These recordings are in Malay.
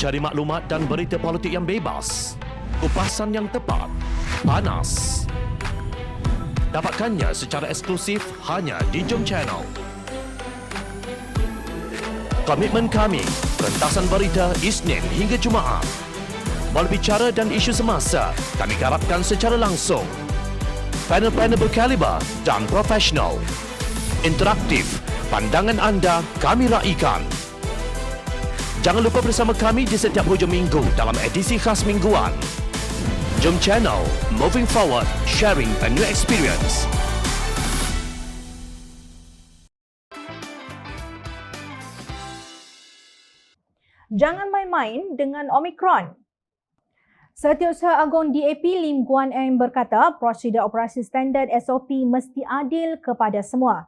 Cari maklumat dan berita politik yang bebas, kupasan yang tepat, panas. Dapatkannya secara eksklusif hanya di Jom Channel. Komitmen kami, pentasan berita Isnin hingga Jumaat. Berbicara dan isu semasa, kami garapkan secara langsung. Panel-panel berkaliber dan profesional. Interaktif, pandangan anda kami raikan. Jangan lupa bersama kami di setiap hujung minggu dalam edisi khas mingguan. Jom Channel, moving forward, sharing a new experience. Jangan main-main dengan Omicron. Setiausaha Agung DAP Lim Guan Eng berkata prosedur operasi standard SOP mesti adil kepada semua.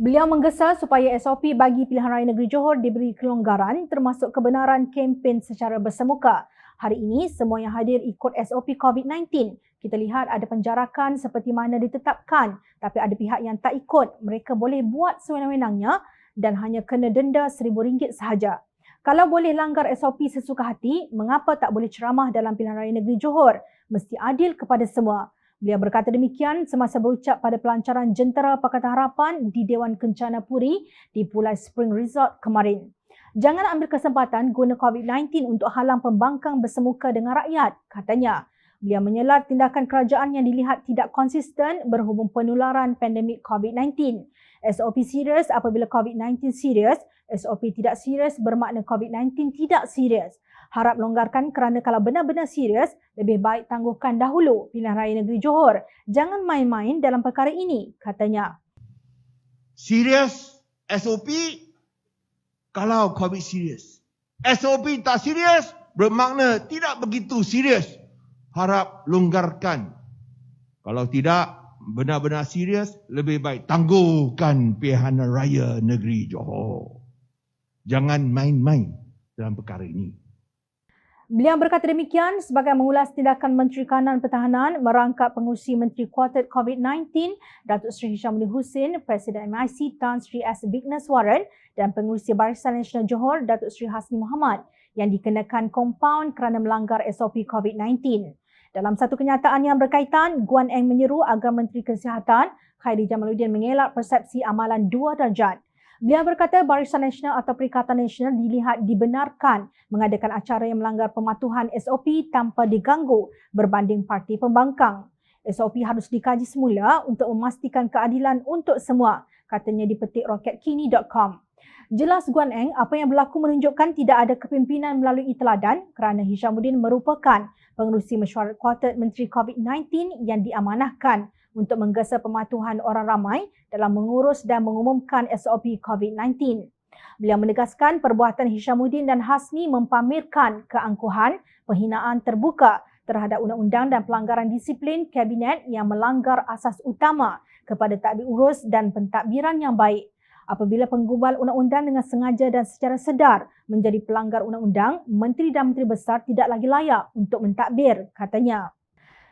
Beliau menggesa supaya SOP bagi Pilihan Raya Negeri Johor diberi kelonggaran termasuk kebenaran kempen secara bersemuka. Hari ini semua yang hadir ikut SOP COVID-19. Kita lihat ada penjarakan seperti mana ditetapkan, tapi ada pihak yang tak ikut. Mereka boleh buat sewenang-wenangnya dan hanya kena denda RM1,000 sahaja. Kalau boleh langgar SOP sesuka hati, mengapa tak boleh ceramah dalam Pilihan Raya Negeri Johor? Mesti adil kepada semua. Beliau berkata demikian semasa berucap pada pelancaran Jentera Pakatan Harapan di Dewan Kencana Puri di Pulai Spring Resort kemarin. Jangan ambil kesempatan guna COVID-19 untuk halang pembangkang bersemuka dengan rakyat, katanya. Beliau menyelar tindakan kerajaan yang dilihat tidak konsisten berhubung penularan pandemik COVID-19. SOP serius apabila COVID-19 serius, SOP tidak serius bermakna COVID-19 tidak serius. Harap longgarkan kerana kalau benar-benar serius, lebih baik tangguhkan dahulu Pilihan Raya Negeri Johor. Jangan main-main dalam perkara ini, katanya. Serius SOP kalau COVID serius. SOP tak serius bermakna tidak begitu serius. Harap longgarkan. Kalau tidak benar-benar serius, lebih baik tangguhkan Pilihan Raya Negeri Johor. Jangan main-main dalam perkara ini. Beliau berkata demikian sebagai mengulas tindakan Menteri Kanan Pertahanan merangkap pengurusi Menteri Kuartet COVID-19 Datuk Seri Hishamuddin Hussein, Presiden MIC Tan Sri S. Vigneswaran dan pengurusi Barisan Nasional Johor Datuk Seri Hasni Mohamad yang dikenakan kompaun kerana melanggar SOP COVID-19. Dalam satu kenyataan yang berkaitan, Guan Eng menyeru agar Menteri Kesihatan Khairy Jamaluddin mengelak persepsi amalan 2 darjat. Beliau berkata Barisan Nasional atau Perikatan Nasional dilihat dibenarkan mengadakan acara yang melanggar pematuhan SOP tanpa diganggu berbanding parti pembangkang. SOP harus dikaji semula untuk memastikan keadilan untuk semua, katanya di petik rocketkini.com. Jelas Guan Eng, apa yang berlaku menunjukkan tidak ada kepimpinan melalui teladan kerana Hishamuddin merupakan pengerusi mesyuarat kuartet Menteri COVID-19 yang diamanahkan untuk menggesa pematuhan orang ramai dalam mengurus dan mengumumkan SOP COVID-19. Beliau menegaskan perbuatan Hishamuddin dan Hasni mempamerkan keangkuhan, penghinaan terbuka terhadap undang-undang dan pelanggaran disiplin kabinet yang melanggar asas utama kepada tadbir urus dan pentadbiran yang baik. Apabila penggubal undang-undang dengan sengaja dan secara sedar menjadi pelanggar undang-undang, menteri dan menteri besar tidak lagi layak untuk mentadbir, katanya.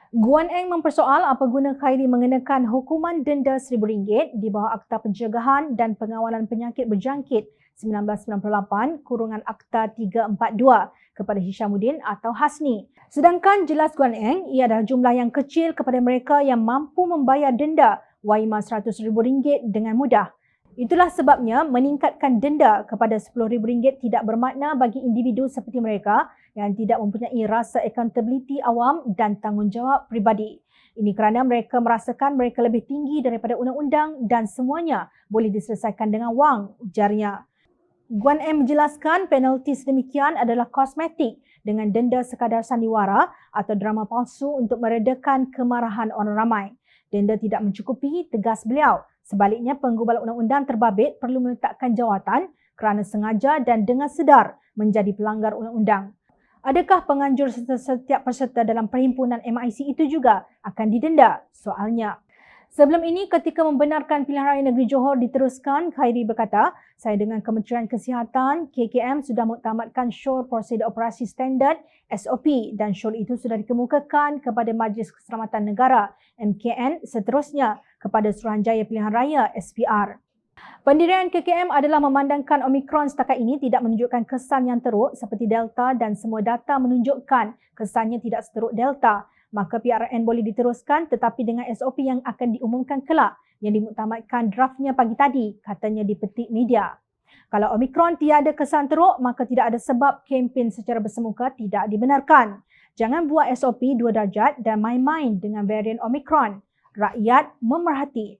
Guan Eng mempersoal apa guna Khairy mengenakan hukuman denda RM1,000 di bawah Akta Pencegahan dan Pengawalan Penyakit Berjangkit 1998 kurungan Akta 342 kepada Hishamuddin atau Hasni. Sedangkan jelas Guan Eng, ia adalah jumlah yang kecil kepada mereka yang mampu membayar denda waima RM100,000 dengan mudah. Itulah sebabnya meningkatkan denda kepada RM10,000 tidak bermakna bagi individu seperti mereka yang tidak mempunyai rasa accountability awam dan tanggungjawab peribadi. Ini kerana mereka merasakan mereka lebih tinggi daripada undang-undang dan semuanya boleh diselesaikan dengan wang, ujarnya. Guan M menjelaskan penalti sedemikian adalah kosmetik dengan denda sekadar sandiwara atau drama palsu untuk meredakan kemarahan orang ramai. Denda tidak mencukupi, tegas beliau. Sebaliknya, penggubal undang-undang terbabit perlu meletakkan jawatan kerana sengaja dan dengan sedar menjadi pelanggar undang-undang. Adakah penganjur setiap peserta dalam perhimpunan MIC itu juga akan didenda? Soalnya. Sebelum ini, ketika membenarkan Pilihan Raya Negeri Johor diteruskan, Khairy berkata, saya dengan Kementerian Kesihatan, KKM sudah mengutamatkan syur prosedur operasi standard SOP dan syur itu sudah dikemukakan kepada Majlis Keselamatan Negara MKN seterusnya kepada Suruhanjaya Pilihan Raya SPR. Pendirian KKM adalah memandangkan Omicron setakat ini tidak menunjukkan kesan yang teruk seperti Delta dan semua data menunjukkan kesannya tidak seteruk Delta. Maka PRN boleh diteruskan tetapi dengan SOP yang akan diumumkan kelak yang dimuktamadkan draftnya pagi tadi, katanya di petik media. Kalau Omicron tiada kesan teruk, maka tidak ada sebab kempen secara bersemuka tidak dibenarkan. Jangan buat SOP 2 darjat dan main-main dengan varian Omicron. Rakyat memerhati.